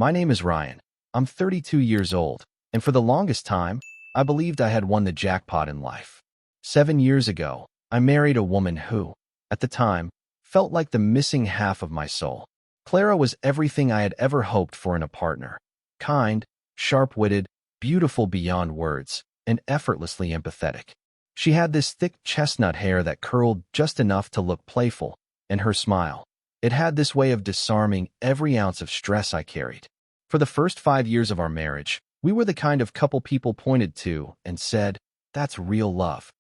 My name is Ryan. I'm 32 years old, and for the longest time, I believed I had won the jackpot in life. 7 years ago, I married a woman who, at the time, felt like the missing half of my soul. Clara was everything I had ever hoped for in a partner. Kind, sharp-witted, beautiful beyond words, and effortlessly empathetic. She had this thick chestnut hair that curled just enough to look playful, and her smile. It had this way of disarming every ounce of stress I carried. For the first 5 years of our marriage, we were the kind of couple people pointed to and said, "That's real love."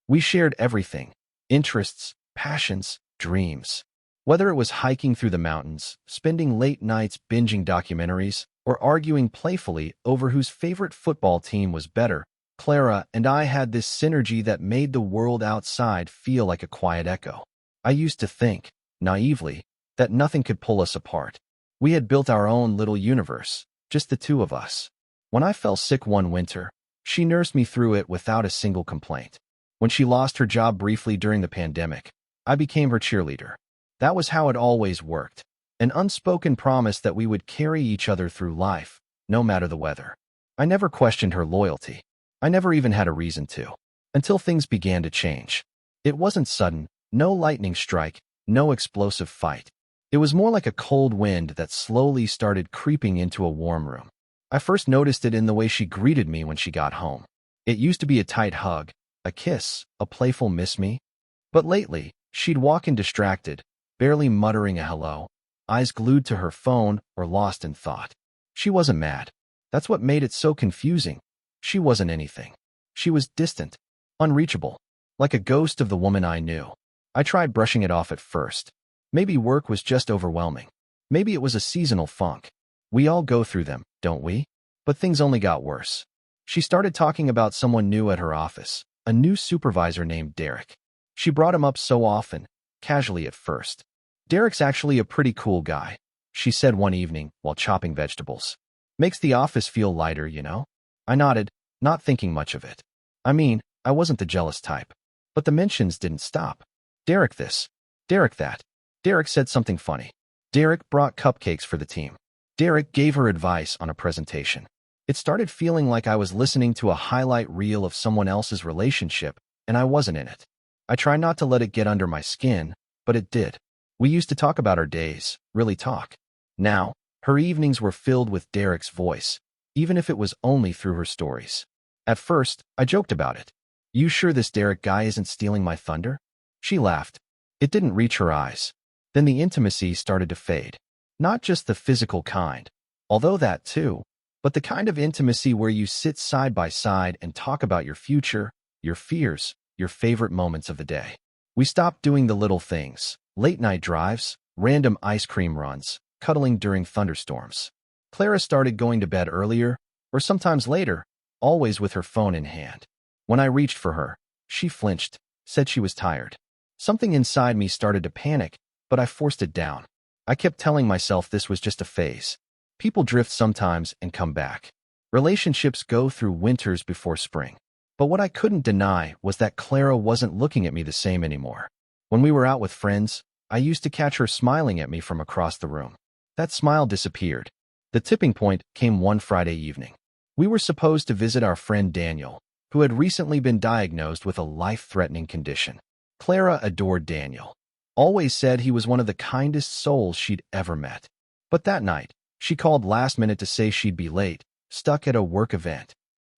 We shared everything: interests, passions, dreams. Whether it was hiking through the mountains, spending late nights binging documentaries, or arguing playfully over whose favorite football team was better, Clara and I had this synergy that made the world outside feel like a quiet echo. I used to think, naively, that nothing could pull us apart. We had built our own little universe, just the two of us. When I fell sick one winter, she nursed me through it without a single complaint. When she lost her job briefly during the pandemic, I became her cheerleader. That was how it always worked, an unspoken promise that we would carry each other through life, no matter the weather. I never questioned her loyalty. I never even had a reason to, until things began to change. It wasn't sudden, no lightning strike, no explosive fight. It was more like a cold wind that slowly started creeping into a warm room. I first noticed it in the way she greeted me when she got home. It used to be a tight hug, a kiss, a playful miss me. But lately, she'd walk in distracted, barely muttering a hello, eyes glued to her phone or lost in thought. She wasn't mad. That's what made it so confusing. She wasn't anything. She was distant, unreachable, like a ghost of the woman I knew. I tried brushing it off at first. Maybe work was just overwhelming. Maybe it was a seasonal funk. We all go through them, don't we? But things only got worse. She started talking about someone new at her office, a new supervisor named Derek. She brought him up so often, casually at first. "Derek's actually a pretty cool guy," she said one evening while chopping vegetables. "Makes the office feel lighter, you know?" I nodded, not thinking much of it. I mean, I wasn't the jealous type. But the mentions didn't stop. Derek this, Derek that. Derek said something funny. Derek brought cupcakes for the team. Derek gave her advice on a presentation. It started feeling like I was listening to a highlight reel of someone else's relationship, and I wasn't in it. I tried not to let it get under my skin, but it did. We used to talk about our days, really talk. Now, her evenings were filled with Derek's voice, even if it was only through her stories. At first, I joked about it. "You sure this Derek guy isn't stealing my thunder?" She laughed. It didn't reach her eyes. Then the intimacy started to fade. Not just the physical kind, although that too, but the kind of intimacy where you sit side by side and talk about your future, your fears, your favorite moments of the day. We stopped doing the little things: late-night drives, random ice cream runs, cuddling during thunderstorms. Clara started going to bed earlier, or sometimes later, always with her phone in hand. When I reached for her, she flinched, said she was tired. Something inside me started to panic, but I forced it down. I kept telling myself this was just a phase. People drift sometimes and come back. Relationships go through winters before spring. But what I couldn't deny was that Clara wasn't looking at me the same anymore. When we were out with friends, I used to catch her smiling at me from across the room. That smile disappeared. The tipping point came one Friday evening. We were supposed to visit our friend Daniel, who had recently been diagnosed with a life-threatening condition. Clara adored Daniel. Always said he was one of the kindest souls she'd ever met. But that night, she called last minute to say she'd be late, stuck at a work event.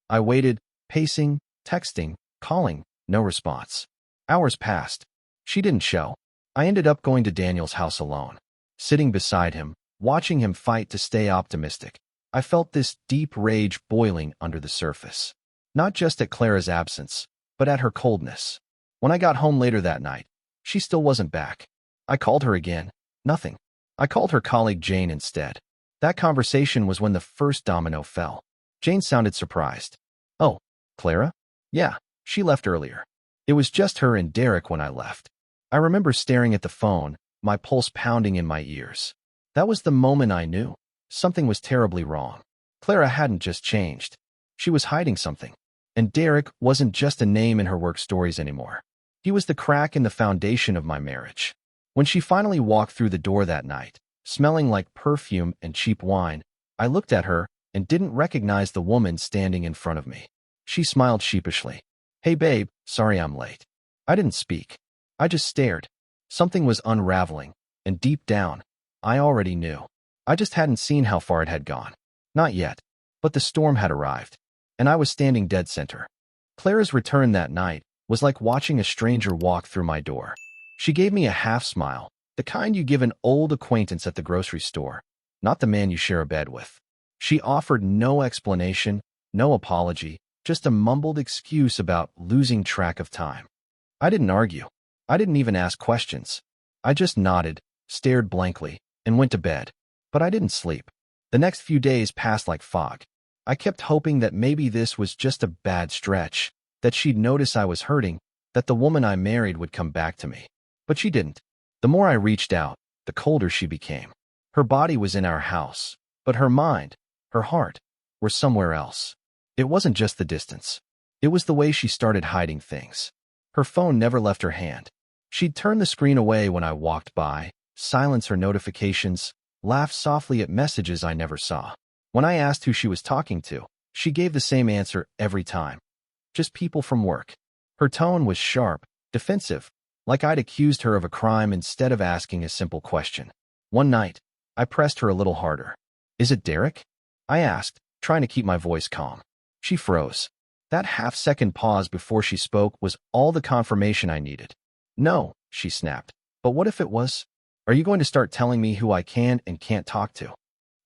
I waited, pacing, texting, calling, no response. Hours passed. She didn't show. I ended up going to Daniel's house alone. Sitting beside him, watching him fight to stay optimistic, I felt this deep rage boiling under the surface. Not just at Clara's absence, but at her coldness. When I got home later that night, she still wasn't back. I called her again. Nothing. I called her colleague Jane instead. That conversation was when the first domino fell. Jane sounded surprised. "Oh, Clara?" "Yeah, she left earlier. It was just her and Derek when I left." I remember staring at the phone, my pulse pounding in my ears. That was the moment I knew something was terribly wrong. Clara hadn't just changed. She was hiding something. And Derek wasn't just a name in her work stories anymore. He was the crack in the foundation of my marriage. When she finally walked through the door that night, smelling like perfume and cheap wine, I looked at her and didn't recognize the woman standing in front of me. She smiled sheepishly. "Hey babe, sorry I'm late." I didn't speak. I just stared. Something was unraveling, and deep down, I already knew. I just hadn't seen how far it had gone. Not yet, but the storm had arrived, and I was standing dead center. Clara's return that night was like watching a stranger walk through my door. She gave me a half smile, the kind you give an old acquaintance at the grocery store, not the man you share a bed with. She offered no explanation, no apology, just a mumbled excuse about losing track of time. I didn't argue. I didn't even ask questions. I just nodded, stared blankly, and went to bed. But I didn't sleep. The next few days passed like fog. I kept hoping that maybe this was just a bad stretch, that she'd notice I was hurting, that the woman I married would come back to me. But she didn't. The more I reached out, the colder she became. Her body was in our house, but her mind, her heart, were somewhere else. It wasn't just the distance. It was the way she started hiding things. Her phone never left her hand. She'd turn the screen away when I walked by, silence her notifications, laugh softly at messages I never saw. When I asked who she was talking to, she gave the same answer every time. Just people from work. Her tone was sharp, defensive, like I'd accused her of a crime instead of asking a simple question. One night, I pressed her a little harder. "Is it Derek?" I asked, trying to keep my voice calm. She froze. That half-second pause before she spoke was all the confirmation I needed. "No," she snapped. "But what if it was? Are you going to start telling me who I can and can't talk to?"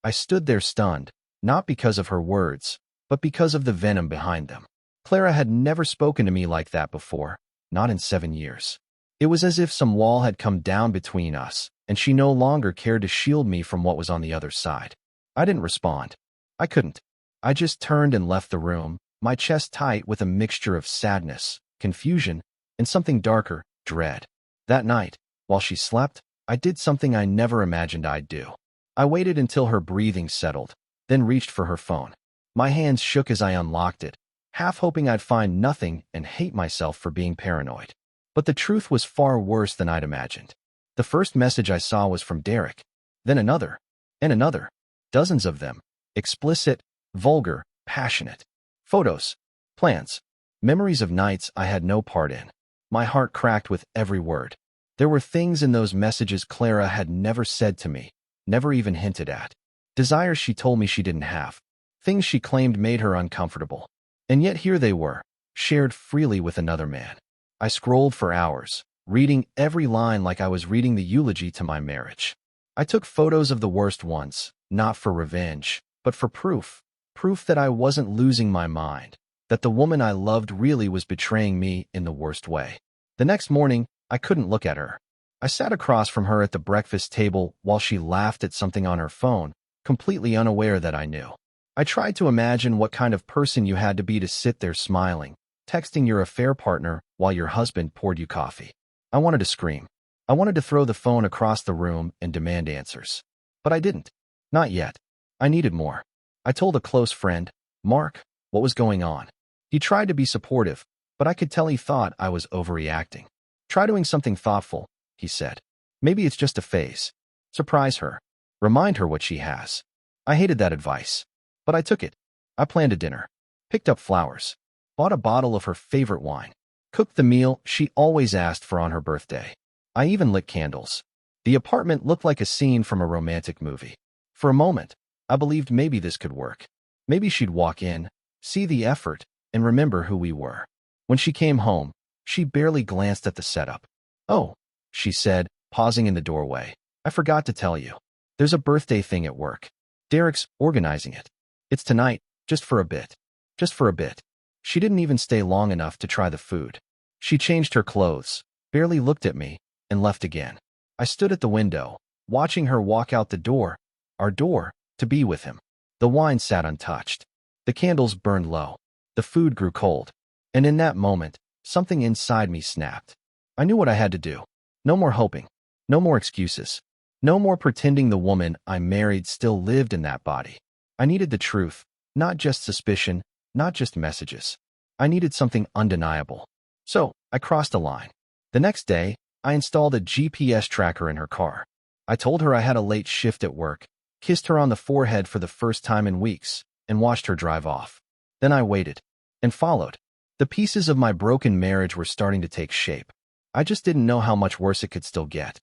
I stood there stunned, not because of her words, but because of the venom behind them. Clara had never spoken to me like that before, not in 7 years. It was as if some wall had come down between us, and she no longer cared to shield me from what was on the other side. I didn't respond. I couldn't. I just turned and left the room, my chest tight with a mixture of sadness, confusion, and something darker, dread. That night, while she slept, I did something I never imagined I'd do. I waited until her breathing settled, then reached for her phone. My hands shook as I unlocked it, half hoping I'd find nothing and hate myself for being paranoid. But the truth was far worse than I'd imagined. The first message I saw was from Derek, then another, and another. Dozens of them. Explicit, vulgar, passionate. Photos, plans, memories of nights I had no part in. My heart cracked with every word. There were things in those messages Clara had never said to me, never even hinted at. Desires she told me she didn't have. Things she claimed made her uncomfortable. And yet here they were, shared freely with another man. I scrolled for hours, reading every line like I was reading the eulogy to my marriage. I took photos of the worst ones, not for revenge, but for proof. Proof that I wasn't losing my mind, that the woman I loved really was betraying me in the worst way. The next morning, I couldn't look at her. I sat across from her at the breakfast table while she laughed at something on her phone, completely unaware that I knew. I tried to imagine what kind of person you had to be to sit there smiling, texting your affair partner while your husband poured you coffee. I wanted to scream. I wanted to throw the phone across the room and demand answers. But I didn't. Not yet. I needed more. I told a close friend, Mark, what was going on. He tried to be supportive, but I could tell he thought I was overreacting. Try doing something thoughtful, he said. Maybe it's just a phase. Surprise her. Remind her what she has. I hated that advice, but I took it. I planned a dinner, picked up flowers, bought a bottle of her favorite wine, cooked the meal she always asked for on her birthday. I even lit candles. The apartment looked like a scene from a romantic movie. For a moment, I believed maybe this could work. Maybe she'd walk in, see the effort, and remember who we were. When she came home, she barely glanced at the setup. "Oh," she said, pausing in the doorway. "I forgot to tell you. There's a birthday thing at work. Derek's organizing it. It's tonight, just for a bit. Just for a bit." She didn't even stay long enough to try the food. She changed her clothes, barely looked at me, and left again. I stood at the window, watching her walk out the door, our door, to be with him. The wine sat untouched. The candles burned low. The food grew cold. And in that moment, something inside me snapped. I knew what I had to do. No more hoping. No more excuses. No more pretending the woman I married still lived in that body. I needed the truth, not just suspicion, not just messages. I needed something undeniable. So, I crossed a line. The next day, I installed a GPS tracker in her car. I told her I had a late shift at work, kissed her on the forehead for the first time in weeks, and watched her drive off. Then I waited and followed. The pieces of my broken marriage were starting to take shape. I just didn't know how much worse it could still get.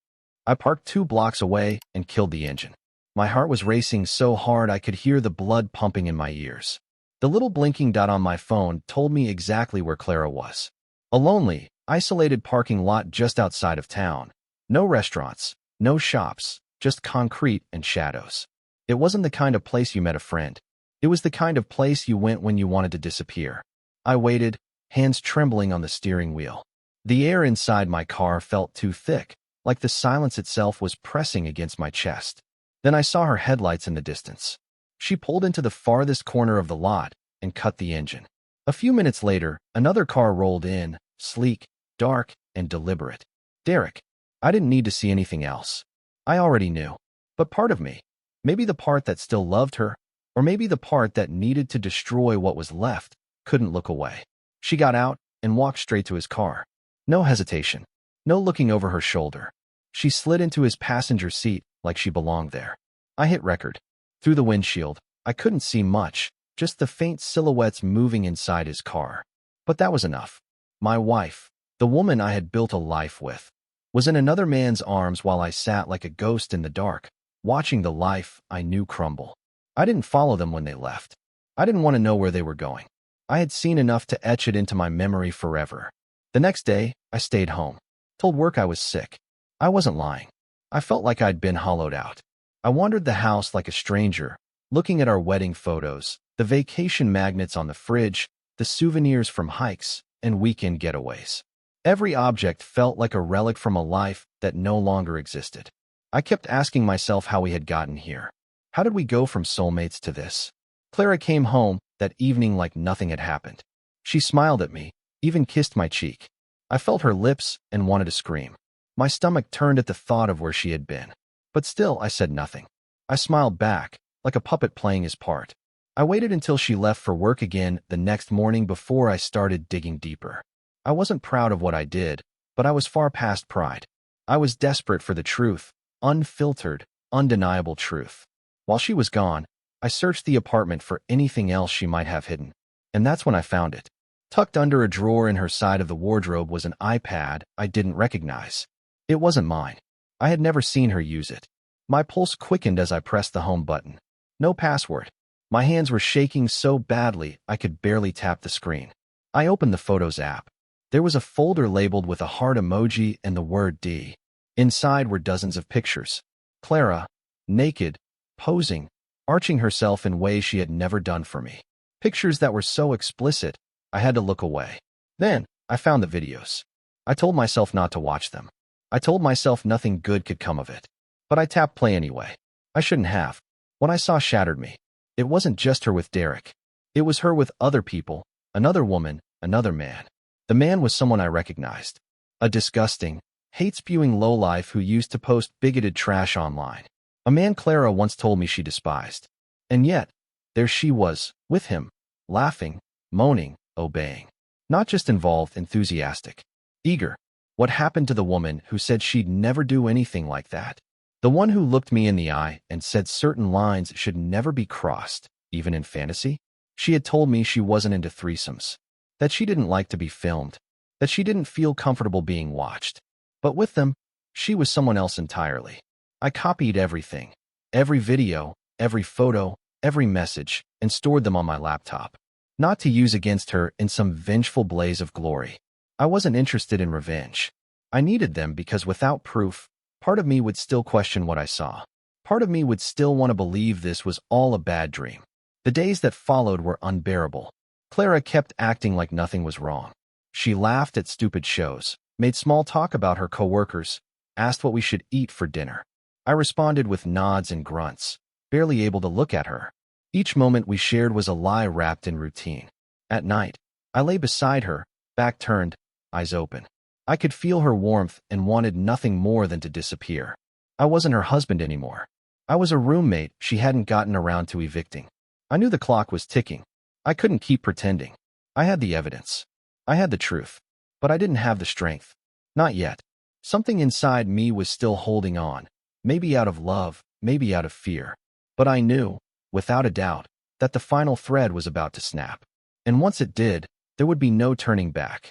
I parked 2 blocks away and killed the engine. My heart was racing so hard I could hear the blood pumping in my ears. The little blinking dot on my phone told me exactly where Clara was. A lonely, isolated parking lot just outside of town. No restaurants, no shops, just concrete and shadows. It wasn't the kind of place you met a friend. It was the kind of place you went when you wanted to disappear. I waited, hands trembling on the steering wheel. The air inside my car felt too thick, like the silence itself was pressing against my chest. Then I saw her headlights in the distance. She pulled into the farthest corner of the lot and cut the engine. A few minutes later, another car rolled in, sleek, dark, and deliberate. Derek. I didn't need to see anything else. I already knew. But part of me, maybe the part that still loved her, or maybe the part that needed to destroy what was left, couldn't look away. She got out and walked straight to his car. No hesitation. No looking over her shoulder. She slid into his passenger seat like she belonged there. I hit record. Through the windshield, I couldn't see much, just the faint silhouettes moving inside his car. But that was enough. My wife, the woman I had built a life with, was in another man's arms while I sat like a ghost in the dark, watching the life I knew crumble. I didn't follow them when they left. I didn't want to know where they were going. I had seen enough to etch it into my memory forever. The next day, I stayed home. Told work I was sick. I wasn't lying. I felt like I'd been hollowed out. I wandered the house like a stranger, looking at our wedding photos, the vacation magnets on the fridge, the souvenirs from hikes and weekend getaways. Every object felt like a relic from a life that no longer existed. I kept asking myself how we had gotten here. How did we go from soulmates to this? Clara came home that evening like nothing had happened. She smiled at me, even kissed my cheek. I felt her lips and wanted to scream. My stomach turned at the thought of where she had been. But still, I said nothing. I smiled back, like a puppet playing his part. I waited until she left for work again the next morning before I started digging deeper. I wasn't proud of what I did, but I was far past pride. I was desperate for the truth, unfiltered, undeniable truth. While she was gone, I searched the apartment for anything else she might have hidden. And that's when I found it. Tucked under a drawer in her side of the wardrobe was an iPad I didn't recognize. It wasn't mine. I had never seen her use it. My pulse quickened as I pressed the home button. No password. My hands were shaking so badly I could barely tap the screen. I opened the Photos app. There was a folder labeled with a heart emoji and the word D. Inside were dozens of pictures. Clara, naked, posing, arching herself in ways she had never done for me. Pictures that were so explicit, I had to look away. Then, I found the videos. I told myself not to watch them. I told myself nothing good could come of it. But I tapped play anyway. I shouldn't have. What I saw shattered me. It wasn't just her with Derek. It was her with other people, another woman, another man. The man was someone I recognized. A disgusting, hate-spewing lowlife who used to post bigoted trash online. A man Clara once told me she despised. And yet, there she was, with him, laughing, moaning, obeying. Not just involved, enthusiastic, eager. What happened to the woman who said she'd never do anything like that? The one who looked me in the eye and said certain lines should never be crossed, even in fantasy? She had told me she wasn't into threesomes, that she didn't like to be filmed, that she didn't feel comfortable being watched. But with them, she was someone else entirely. I copied everything, every video, every photo, every message, and stored them on my laptop. Not to use against her in some vengeful blaze of glory. I wasn't interested in revenge. I needed them because without proof, part of me would still question what I saw. Part of me would still want to believe this was all a bad dream. The days that followed were unbearable. Clara kept acting like nothing was wrong. She laughed at stupid shows, made small talk about her coworkers, asked what we should eat for dinner. I responded with nods and grunts, barely able to look at her. Each moment we shared was a lie wrapped in routine. At night, I lay beside her, back turned, eyes open. I could feel her warmth and wanted nothing more than to disappear. I wasn't her husband anymore. I was a roommate she hadn't gotten around to evicting. I knew the clock was ticking. I couldn't keep pretending. I had the evidence. I had the truth. But I didn't have the strength. Not yet. Something inside me was still holding on. Maybe out of love, maybe out of fear. But I knew, without a doubt, that the final thread was about to snap. And once it did, there would be no turning back.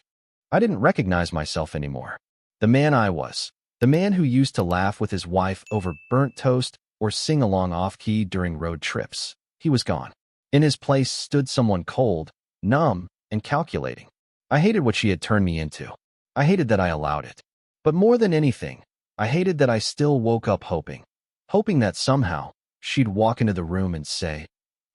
I didn't recognize myself anymore. The man I was, the man who used to laugh with his wife over burnt toast or sing along off-key during road trips, he was gone. In his place stood someone cold, numb, and calculating. I hated what she had turned me into. I hated that I allowed it. But more than anything, I hated that I still woke up hoping that somehow she'd walk into the room and say,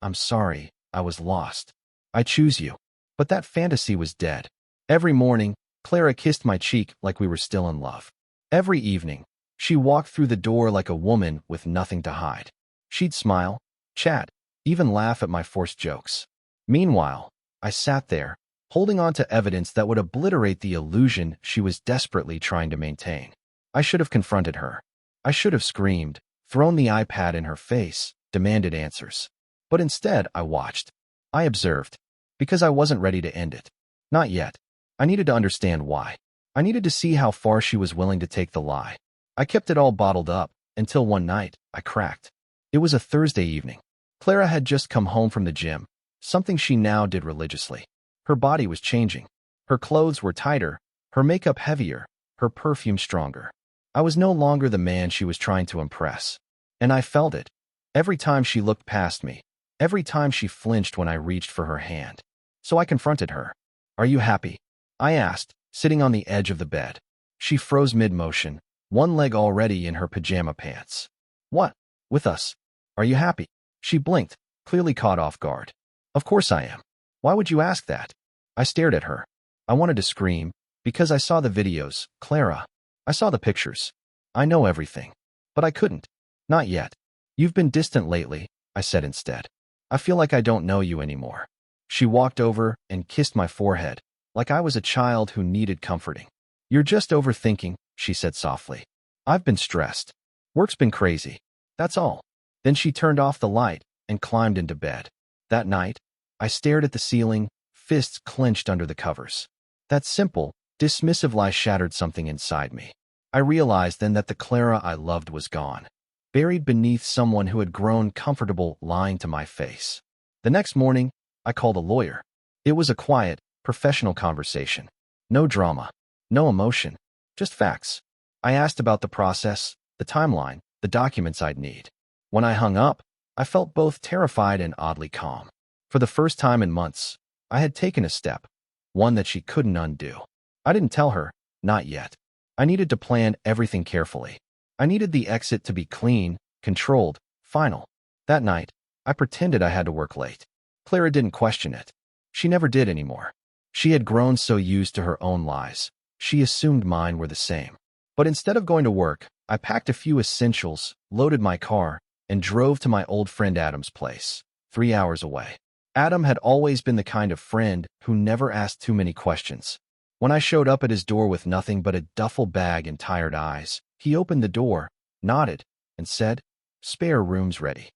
"I'm sorry, I was lost. I choose you." But that fantasy was dead. Every morning, Clara kissed my cheek like we were still in love. Every evening, she walked through the door like a woman with nothing to hide. She'd smile, chat, even laugh at my forced jokes. Meanwhile, I sat there, holding on to evidence that would obliterate the illusion she was desperately trying to maintain. I should have confronted her. I should have screamed, thrown the iPad in her face, demanded answers. But instead, I watched. I observed. Because I wasn't ready to end it. Not yet. I needed to understand why. I needed to see how far she was willing to take the lie. I kept it all bottled up, until one night, I cracked. It was a Thursday evening. Clara had just come home from the gym, something she now did religiously. Her body was changing. Her clothes were tighter, her makeup heavier, her perfume stronger. I was no longer the man she was trying to impress. And I felt it. Every time she looked past me, every time she flinched when I reached for her hand. So I confronted her. "Are you happy?" I asked, sitting on the edge of the bed. She froze mid-motion, one leg already in her pajama pants. "What? With us? Are you happy?" She blinked, clearly caught off guard. "Of course I am. Why would you ask that?" I stared at her. I wanted to scream, because I saw the videos, Clara. I saw the pictures. I know everything. But I couldn't. Not yet. "You've been distant lately," I said instead. "I feel like I don't know you anymore." She walked over and kissed my forehead, like I was a child who needed comforting. "You're just overthinking," she said softly. "I've been stressed. Work's been crazy. That's all." Then she turned off the light and climbed into bed. That night, I stared at the ceiling, fists clenched under the covers. That simple, dismissive lie shattered something inside me. I realized then that the Clara I loved was gone, buried beneath someone who had grown comfortable lying to my face. The next morning, I called a lawyer. It was a quiet, professional conversation. No drama, no emotion, just facts. I asked about the process, the timeline, the documents I'd need. When I hung up, I felt both terrified and oddly calm. For the first time in months, I had taken a step, one that she couldn't undo. I didn't tell her, not yet. I needed to plan everything carefully. I needed the exit to be clean, controlled, final. That night, I pretended I had to work late. Clara didn't question it. She never did anymore. She had grown so used to her own lies. She assumed mine were the same. But instead of going to work, I packed a few essentials, loaded my car, and drove to my old friend Adam's place, 3 hours away. Adam had always been the kind of friend who never asked too many questions. When I showed up at his door with nothing but a duffel bag and tired eyes, he opened the door, nodded, and said, "Spare room's ready."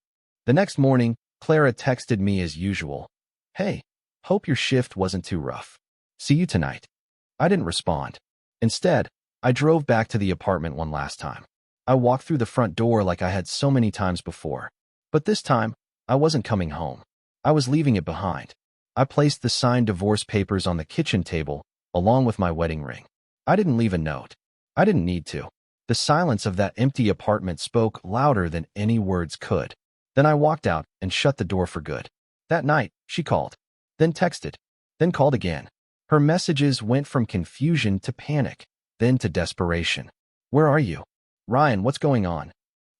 The next morning, Clara texted me as usual. "Hey, hope your shift wasn't too rough. See you tonight." I didn't respond. Instead, I drove back to the apartment one last time. I walked through the front door like I had so many times before. But this time, I wasn't coming home. I was leaving it behind. I placed the signed divorce papers on the kitchen table, along with my wedding ring. I didn't leave a note. I didn't need to. The silence of that empty apartment spoke louder than any words could. Then I walked out and shut the door for good. That night, she called, then texted, then called again. Her messages went from confusion to panic, then to desperation. "Where are you? Ryan, what's going on?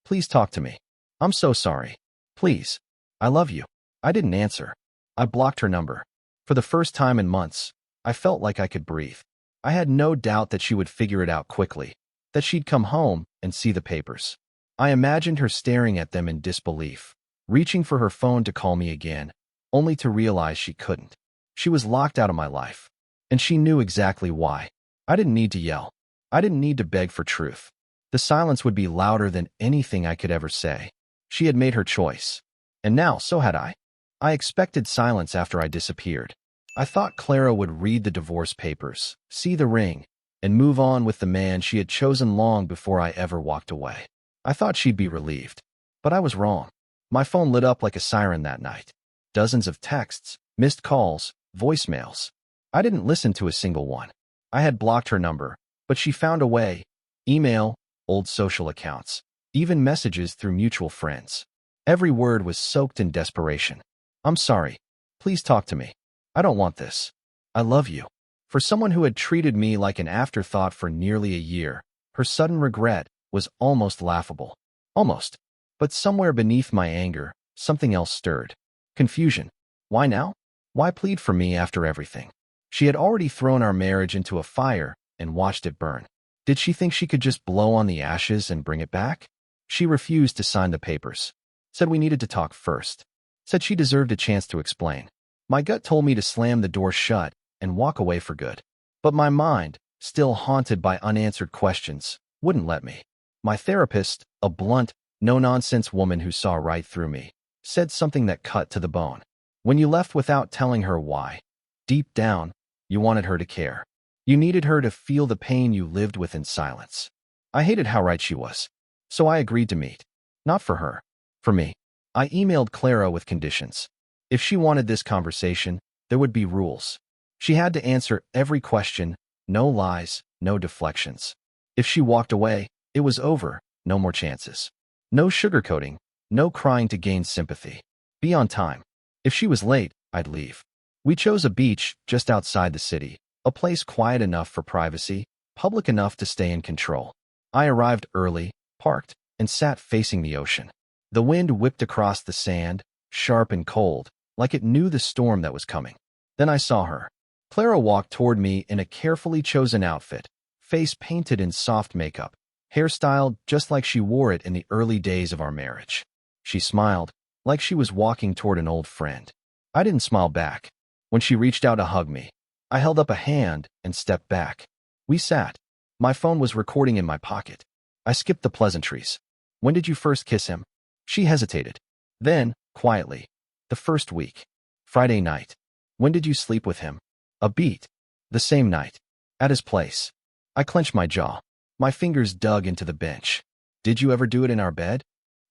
Please talk to me. I'm so sorry. Please. I love you." I didn't answer. I blocked her number. For the first time in months, I felt like I could breathe. I had no doubt that she would figure it out quickly, that she'd come home and see the papers. I imagined her staring at them in disbelief, reaching for her phone to call me again, only to realize she couldn't. She was locked out of my life, and she knew exactly why. I didn't need to yell. I didn't need to beg for truth. The silence would be louder than anything I could ever say. She had made her choice, and now so had I. I expected silence after I disappeared. I thought Clara would read the divorce papers, see the ring, and move on with the man she had chosen long before I ever walked away. I thought she'd be relieved. But I was wrong. My phone lit up like a siren that night. Dozens of texts, missed calls, voicemails. I didn't listen to a single one. I had blocked her number, but she found a way. Email, old social accounts, even messages through mutual friends. Every word was soaked in desperation. I'm sorry. Please talk to me. I don't want this. I love you. For someone who had treated me like an afterthought for nearly a year, her sudden regret was almost laughable. Almost. But somewhere beneath my anger, something else stirred. Confusion. Why now? Why plead for me after everything? She had already thrown our marriage into a fire and watched it burn. Did she think she could just blow on the ashes and bring it back? She refused to sign the papers. Said we needed to talk first. Said she deserved a chance to explain. My gut told me to slam the door shut and walk away for good. But my mind, still haunted by unanswered questions, wouldn't let me. My therapist, a blunt, no-nonsense woman who saw right through me, said something that cut to the bone. When you left without telling her why, deep down, you wanted her to care. You needed her to feel the pain you lived with in silence. I hated how right she was. So I agreed to meet. Not for her. For me. I emailed Clara with conditions. If she wanted this conversation, there would be rules. She had to answer every question, no lies, no deflections. If she walked away, it was over, no more chances. No sugarcoating, no crying to gain sympathy. Be on time. If she was late, I'd leave. We chose a beach just outside the city, a place quiet enough for privacy, public enough to stay in control. I arrived early, parked, and sat facing the ocean. The wind whipped across the sand, sharp and cold, like it knew the storm that was coming. Then I saw her. Clara walked toward me in a carefully chosen outfit, face painted in soft makeup, hairstyled just like she wore it in the early days of our marriage. She smiled, like she was walking toward an old friend. I didn't smile back. When she reached out to hug me, I held up a hand and stepped back. We sat. My phone was recording in my pocket. I skipped the pleasantries. When did you first kiss him? She hesitated. Then, quietly, the first week. Friday night. When did you sleep with him? A beat. The same night. At his place. I clenched my jaw. My fingers dug into the bench. Did you ever do it in our bed?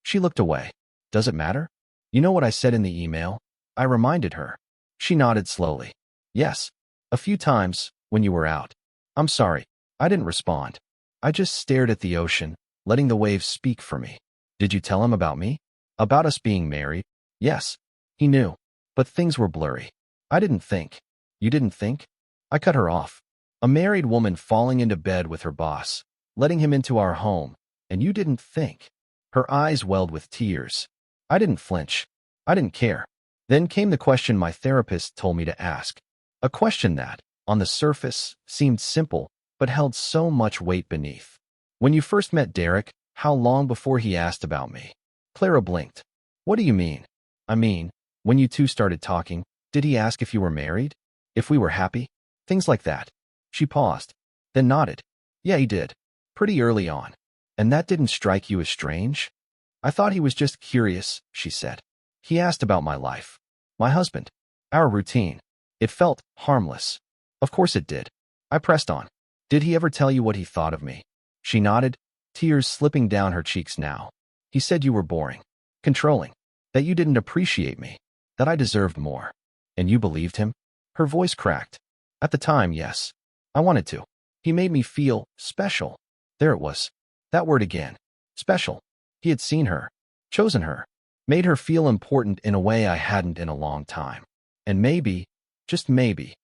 She looked away. Does it matter? You know what I said in the email? I reminded her. She nodded slowly. Yes. A few times, when you were out. I'm sorry. I didn't respond. I just stared at the ocean, letting the waves speak for me. Did you tell him about me? About us being married? Yes. He knew. But things were blurry. I didn't think. You didn't think? I cut her off. A married woman falling into bed with her boss, letting him into our home, and you didn't think. Her eyes welled with tears. I didn't flinch. I didn't care. Then came the question my therapist told me to ask. A question that, on the surface, seemed simple, but held so much weight beneath. When you first met Derek, how long before he asked about me? Clara blinked. What do you mean? I mean, when you two started talking, did he ask if you were married? If we were happy? Things like that. She paused, then nodded. Yeah, he did. Pretty early on. And that didn't strike you as strange? I thought he was just curious, she said. He asked about my life. My husband. Our routine. It felt harmless. Of course it did. I pressed on. Did he ever tell you what he thought of me? She nodded, tears slipping down her cheeks now. He said you were boring, controlling, that you didn't appreciate me, that I deserved more. And you believed him? Her voice cracked. At the time, yes. I wanted to. He made me feel special. There it was. That word again. Special. He had seen her, chosen her, made her feel important in a way I hadn't in a long time. And maybe, just maybe,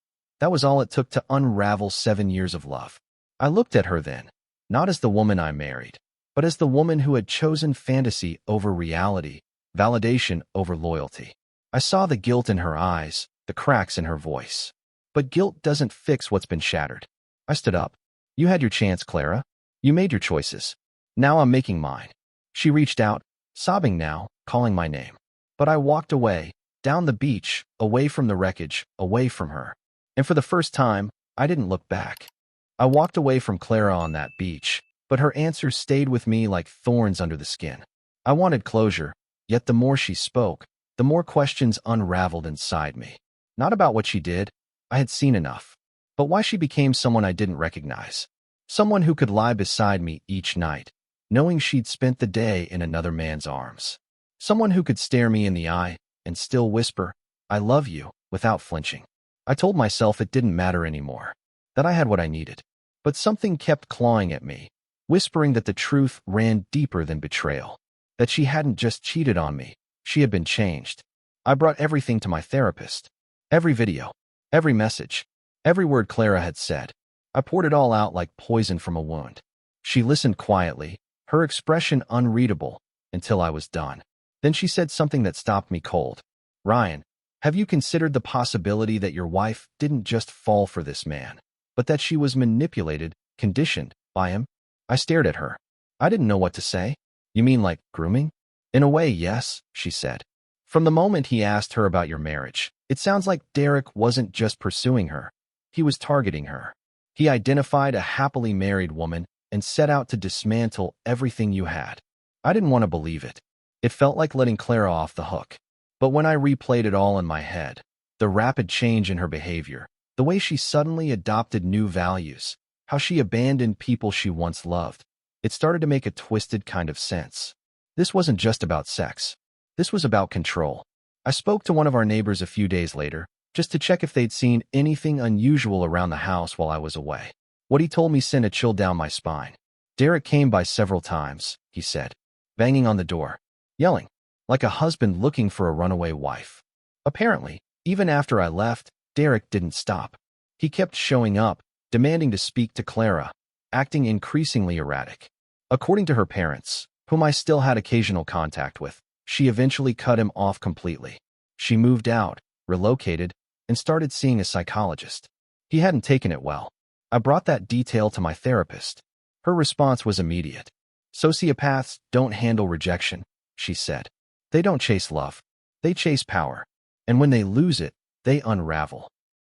that was all it took to unravel 7 years of love. I looked at her then, not as the woman I married, but as the woman who had chosen fantasy over reality, validation over loyalty. I saw the guilt in her eyes, the cracks in her voice. But guilt doesn't fix what's been shattered. I stood up. You had your chance, Clara. You made your choices. Now I'm making mine. She reached out, sobbing now, calling my name. But I walked away, down the beach, away from the wreckage, away from her. And for the first time, I didn't look back. I walked away from Clara on that beach, but her answers stayed with me like thorns under the skin. I wanted closure, yet the more she spoke, the more questions unraveled inside me. Not about what she did, I had seen enough, but why she became someone I didn't recognize. Someone who could lie beside me each night, knowing she'd spent the day in another man's arms. Someone who could stare me in the eye and still whisper, "I love you," without flinching. I told myself it didn't matter anymore, that I had what I needed. But something kept clawing at me, whispering that the truth ran deeper than betrayal, that she hadn't just cheated on me, she had been changed. I brought everything to my therapist. Every video, every message, every word Clara had said. I poured it all out like poison from a wound. She listened quietly, her expression unreadable, until I was done. Then she said something that stopped me cold. "Ryan, have you considered the possibility that your wife didn't just fall for this man, but that she was manipulated, conditioned by him?" I stared at her. I didn't know what to say. "You mean like grooming?" "In a way, yes," she said. "From the moment he asked her about your marriage, it sounds like Derek wasn't just pursuing her. He was targeting her. He identified a happily married woman and set out to dismantle everything you had." I didn't want to believe it. It felt like letting Clara off the hook. But when I replayed it all in my head, the rapid change in her behavior, the way she suddenly adopted new values, how she abandoned people she once loved, it started to make a twisted kind of sense. This wasn't just about sex. This was about control. I spoke to one of our neighbors a few days later, just to check if they'd seen anything unusual around the house while I was away. What he told me sent a chill down my spine. "Derek came by several times," he said, banging on the door, yelling, like a husband looking for a runaway wife. Apparently, even after I left, Derek didn't stop. He kept showing up, demanding to speak to Clara, acting increasingly erratic. According to her parents, whom I still had occasional contact with, she eventually cut him off completely. She moved out, relocated, and started seeing a psychologist. He hadn't taken it well. I brought that detail to my therapist. Her response was immediate. "Sociopaths don't handle rejection," she said. "They don't chase love. They chase power. And when they lose it, they unravel."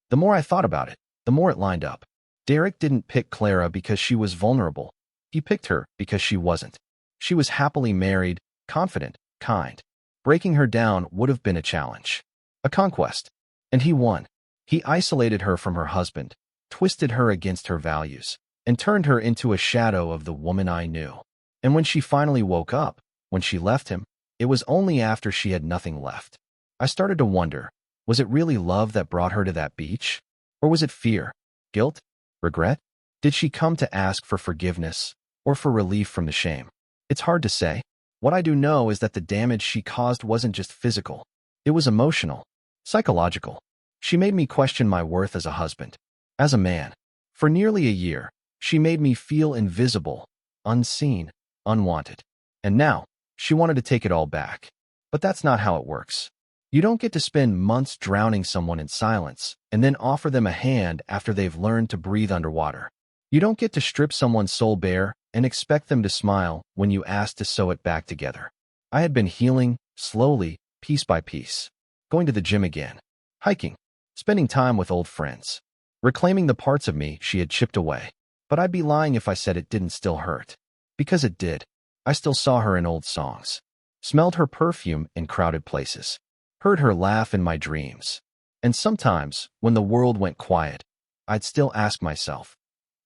The more I thought about it, the more it lined up. Derek didn't pick Clara because she was vulnerable. He picked her because she wasn't. She was happily married, confident, kind. Breaking her down would have been a challenge, a conquest. And he won. He isolated her from her husband, twisted her against her values, and turned her into a shadow of the woman I knew. And when she finally woke up, when she left him, it was only after she had nothing left. I started to wonder, was it really love that brought her to that beach? Or was it fear, guilt, regret? Did she come to ask for forgiveness or for relief from the shame? It's hard to say. What I do know is that the damage she caused wasn't just physical. It was emotional, psychological. She made me question my worth as a husband, as a man. For nearly a year, she made me feel invisible, unseen, unwanted. And now, she wanted to take it all back. But that's not how it works. You don't get to spend months drowning someone in silence and then offer them a hand after they've learned to breathe underwater. You don't get to strip someone's soul bare and expect them to smile when you ask to sew it back together. I had been healing, slowly, piece by piece. Going to the gym again. Hiking. Spending time with old friends. Reclaiming the parts of me she had chipped away. But I'd be lying if I said it didn't still hurt. Because it did. I still saw her in old songs. Smelled her perfume in crowded places. Heard her laugh in my dreams. And sometimes, when the world went quiet, I'd still ask myself,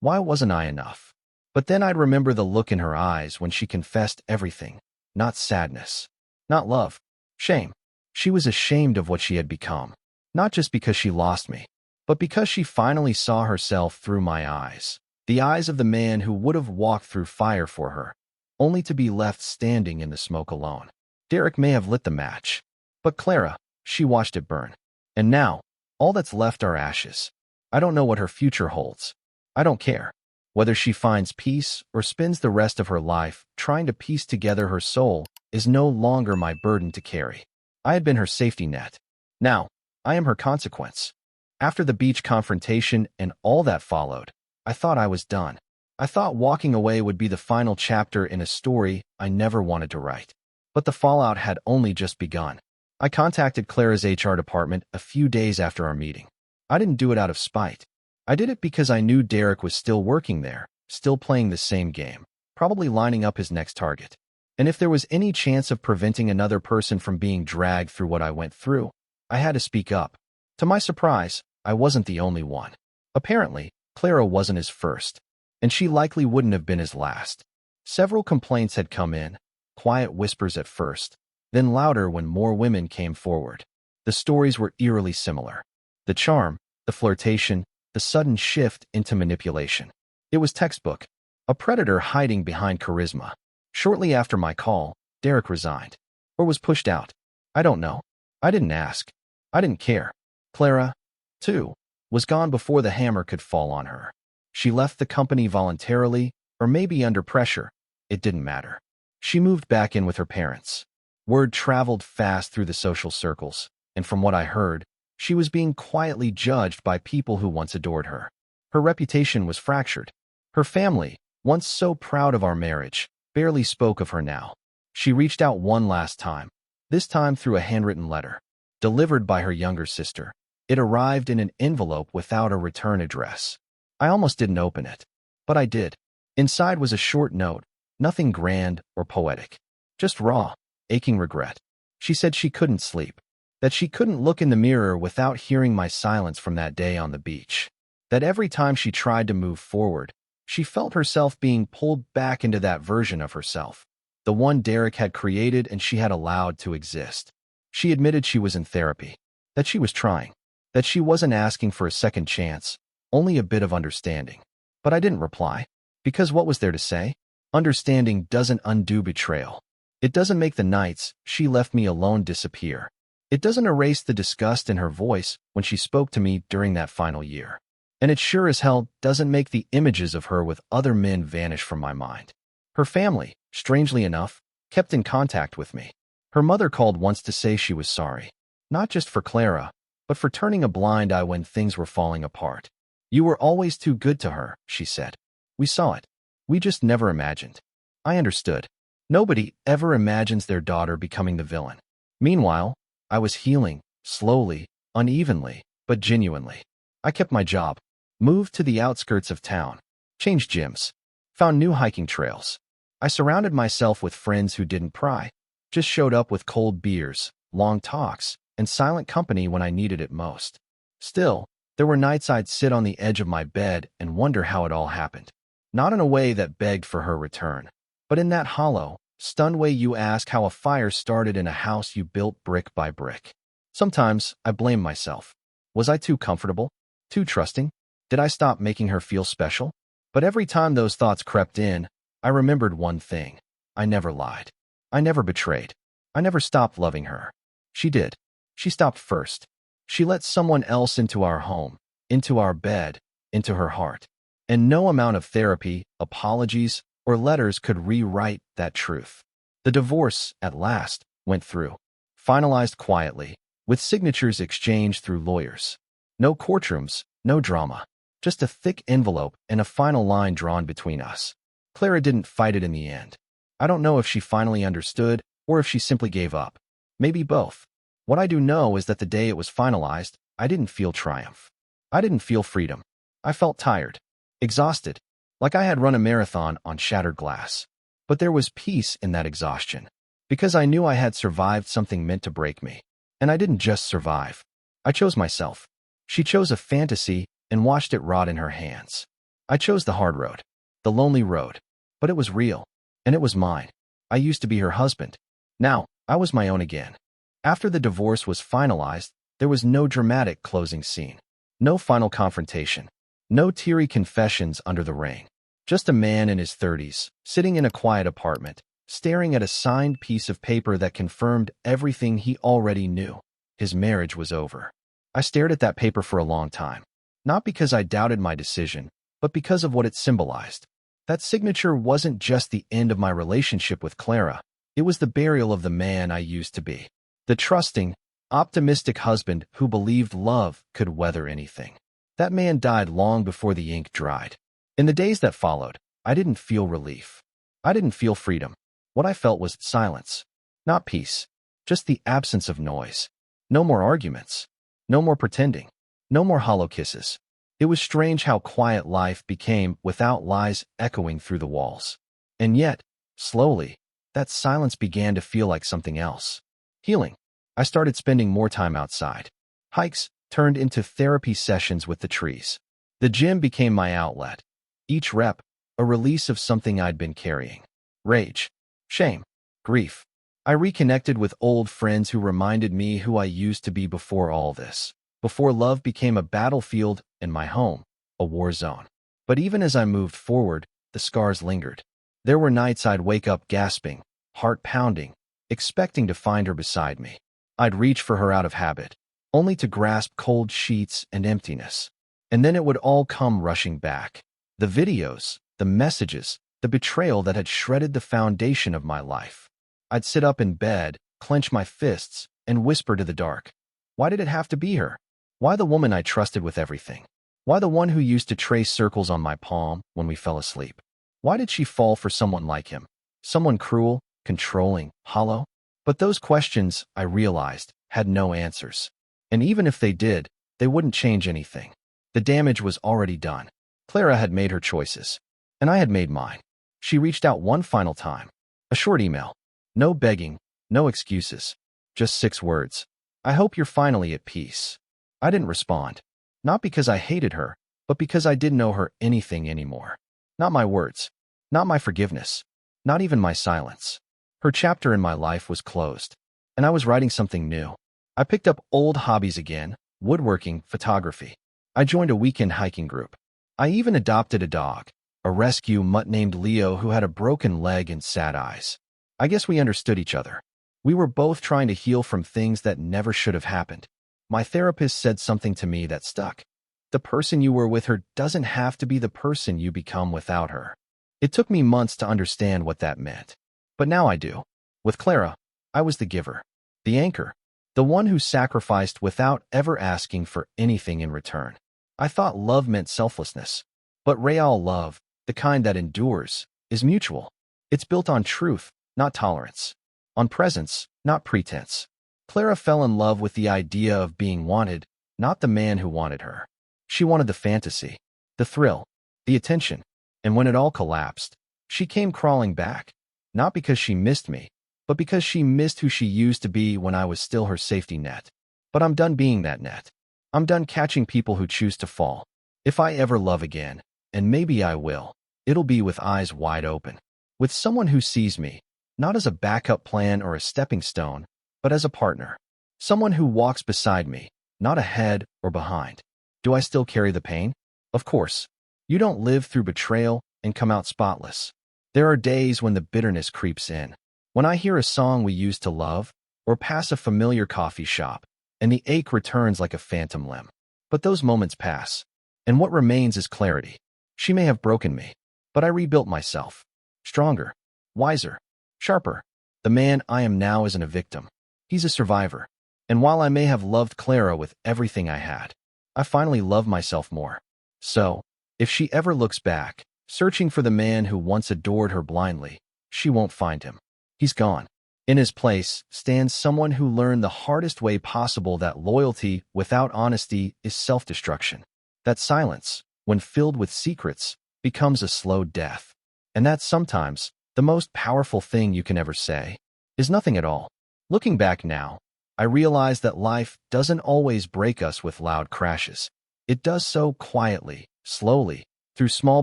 why wasn't I enough? But then I'd remember the look in her eyes when she confessed everything. Not sadness. Not love. Shame. She was ashamed of what she had become. Not just because she lost me, but because she finally saw herself through my eyes. The eyes of the man who would have walked through fire for her, only to be left standing in the smoke alone. Derek may have lit the match, but Clara, she watched it burn. And now, all that's left are ashes. I don't know what her future holds. I don't care. Whether she finds peace or spends the rest of her life trying to piece together her soul is no longer my burden to carry. I had been her safety net. Now, I am her consequence. After the beach confrontation and all that followed, I thought I was done. I thought walking away would be the final chapter in a story I never wanted to write. But the fallout had only just begun. I contacted Clara's HR department a few days after our meeting. I didn't do it out of spite. I did it because I knew Derek was still working there, still playing the same game, probably lining up his next target. And if there was any chance of preventing another person from being dragged through what I went through, I had to speak up. To my surprise, I wasn't the only one. Apparently, Clara wasn't his first, and she likely wouldn't have been his last. Several complaints had come in, quiet whispers at first, then louder when more women came forward. The stories were eerily similar. The charm, the flirtation, the sudden shift into manipulation. It was textbook. A predator hiding behind charisma. Shortly after my call, Derek resigned. Or was pushed out. I don't know. I didn't ask. I didn't care. Clara, too, was gone before the hammer could fall on her. She left the company voluntarily, or maybe under pressure. It didn't matter. She moved back in with her parents. Word traveled fast through the social circles, and from what I heard, she was being quietly judged by people who once adored her. Her reputation was fractured. Her family, once so proud of our marriage, barely spoke of her now. She reached out one last time, this time through a handwritten letter, delivered by her younger sister. It arrived in an envelope without a return address. I almost didn't open it, but I did. Inside was a short note, nothing grand or poetic, just raw, aching regret. She said she couldn't sleep, that she couldn't look in the mirror without hearing my silence from that day on the beach, that every time she tried to move forward, she felt herself being pulled back into that version of herself, the one Derek had created and she had allowed to exist. She admitted she was in therapy, that she was trying, that she wasn't asking for a second chance, only a bit of understanding. But I didn't reply, because what was there to say? Understanding doesn't undo betrayal. It doesn't make the nights she left me alone disappear. It doesn't erase the disgust in her voice when she spoke to me during that final year. And it sure as hell doesn't make the images of her with other men vanish from my mind. Her family, strangely enough, kept in contact with me. Her mother called once to say she was sorry, not just for Clara, but for turning a blind eye when things were falling apart. You were always too good to her, she said. We saw it. We just never imagined. I understood. Nobody ever imagines their daughter becoming the villain. Meanwhile, I was healing, slowly, unevenly, but genuinely. I kept my job, moved to the outskirts of town, changed gyms, found new hiking trails. I surrounded myself with friends who didn't pry, just showed up with cold beers, long talks, and silent company when I needed it most. Still, there were nights I'd sit on the edge of my bed and wonder how it all happened. Not in a way that begged for her return, but in that hollow, stunned way you ask how a fire started in a house you built brick by brick. Sometimes I blamed myself. Was I too comfortable? Too trusting? Did I stop making her feel special? But every time those thoughts crept in, I remembered one thing. I never lied. I never betrayed. I never stopped loving her. She did. She stopped first. She let someone else into our home, into our bed, into her heart. And no amount of therapy, apologies, or letters could rewrite that truth. The divorce, at last, went through. Finalized quietly, with signatures exchanged through lawyers. No courtrooms, no drama. Just a thick envelope and a final line drawn between us. Clara didn't fight it in the end. I don't know if she finally understood or if she simply gave up. Maybe both. What I do know is that the day it was finalized, I didn't feel triumph. I didn't feel freedom. I felt tired. Exhausted, like I had run a marathon on shattered glass. But there was peace in that exhaustion, because I knew I had survived something meant to break me. And I didn't just survive. I chose myself. She chose a fantasy and watched it rot in her hands. I chose the hard road, the lonely road, but it was real, and it was mine. I used to be her husband. Now, I was my own again. After the divorce was finalized, there was no dramatic closing scene, no final confrontation. No teary confessions under the rain. Just a man in his 30s, sitting in a quiet apartment, staring at a signed piece of paper that confirmed everything he already knew. His marriage was over. I stared at that paper for a long time. Not because I doubted my decision, but because of what it symbolized. That signature wasn't just the end of my relationship with Clara. It was the burial of the man I used to be. The trusting, optimistic husband who believed love could weather anything. That man died long before the ink dried. In the days that followed, I didn't feel relief. I didn't feel freedom. What I felt was silence. Not peace. Just the absence of noise. No more arguments. No more pretending. No more hollow kisses. It was strange how quiet life became without lies echoing through the walls. And yet, slowly, that silence began to feel like something else. Healing. I started spending more time outside. Hikes turned into therapy sessions with the trees. The gym became my outlet. Each rep, a release of something I'd been carrying. Rage, shame, grief. I reconnected with old friends who reminded me who I used to be before all this, before love became a battlefield and my home, a war zone. But even as I moved forward, the scars lingered. There were nights I'd wake up gasping, heart pounding, expecting to find her beside me. I'd reach for her out of habit, only to grasp cold sheets and emptiness. And then it would all come rushing back. The videos, the messages, the betrayal that had shredded the foundation of my life. I'd sit up in bed, clench my fists, and whisper to the dark. Why did it have to be her? Why the woman I trusted with everything? Why the one who used to trace circles on my palm when we fell asleep? Why did she fall for someone like him? Someone cruel, controlling, hollow? But those questions, I realized, had no answers. And even if they did, they wouldn't change anything. The damage was already done. Clara had made her choices, and I had made mine. She reached out one final time. A short email. No begging, no excuses. Just 6 words. I hope you're finally at peace. I didn't respond. Not because I hated her, but because I didn't owe her anything anymore. Not my words. Not my forgiveness. Not even my silence. Her chapter in my life was closed, and I was writing something new. I picked up old hobbies again, woodworking, photography. I joined a weekend hiking group. I even adopted a dog, a rescue mutt named Leo who had a broken leg and sad eyes. I guess we understood each other. We were both trying to heal from things that never should have happened. My therapist said something to me that stuck. The person you were with her doesn't have to be the person you become without her. It took me months to understand what that meant. But now I do. With Clara, I was the giver, the anchor, the one who sacrificed without ever asking for anything in return. I thought love meant selflessness. But real love, the kind that endures, is mutual. It's built on truth, not tolerance. On presence, not pretense. Clara fell in love with the idea of being wanted, not the man who wanted her. She wanted the fantasy, the thrill, the attention. And when it all collapsed, she came crawling back. Not because she missed me, but because she missed who she used to be when I was still her safety net. But I'm done being that net. I'm done catching people who choose to fall. If I ever love again, and maybe I will, it'll be with eyes wide open. With someone who sees me, not as a backup plan or a stepping stone, but as a partner. Someone who walks beside me, not ahead or behind. Do I still carry the pain? Of course. You don't live through betrayal and come out spotless. There are days when the bitterness creeps in. When I hear a song we used to love, or pass a familiar coffee shop, and the ache returns like a phantom limb. But those moments pass, and what remains is clarity. She may have broken me, but I rebuilt myself. Stronger, wiser, sharper. The man I am now isn't a victim. He's a survivor. And while I may have loved Clara with everything I had, I finally love myself more. So, if she ever looks back, searching for the man who once adored her blindly, she won't find him. He's gone. In his place stands someone who learned the hardest way possible that loyalty without honesty is self-destruction. That silence, when filled with secrets, becomes a slow death. And that sometimes, the most powerful thing you can ever say, is nothing at all. Looking back now, I realize that life doesn't always break us with loud crashes. It does so quietly, slowly, through small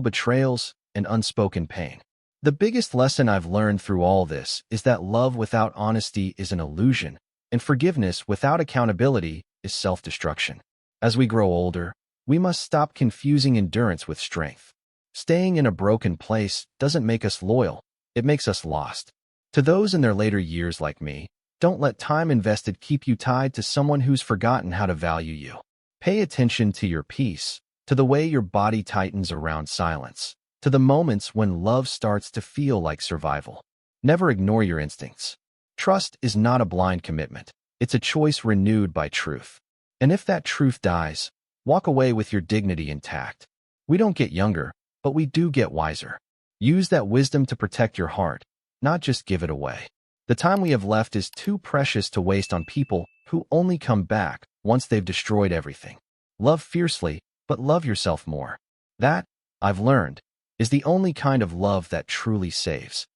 betrayals and unspoken pain. The biggest lesson I've learned through all this is that love without honesty is an illusion, and forgiveness without accountability is self-destruction. As we grow older, we must stop confusing endurance with strength. Staying in a broken place doesn't make us loyal, it makes us lost. To those in their later years like me, don't let time invested keep you tied to someone who's forgotten how to value you. Pay attention to your peace, to the way your body tightens around silence, to the moments when love starts to feel like survival. Never ignore your instincts. Trust is not a blind commitment. It's a choice renewed by truth. And if that truth dies, walk away with your dignity intact. We don't get younger, but we do get wiser. Use that wisdom to protect your heart, not just give it away. The time we have left is too precious to waste on people who only come back once they've destroyed everything. Love fiercely, but love yourself more. That, I've learned, is the only kind of love that truly saves.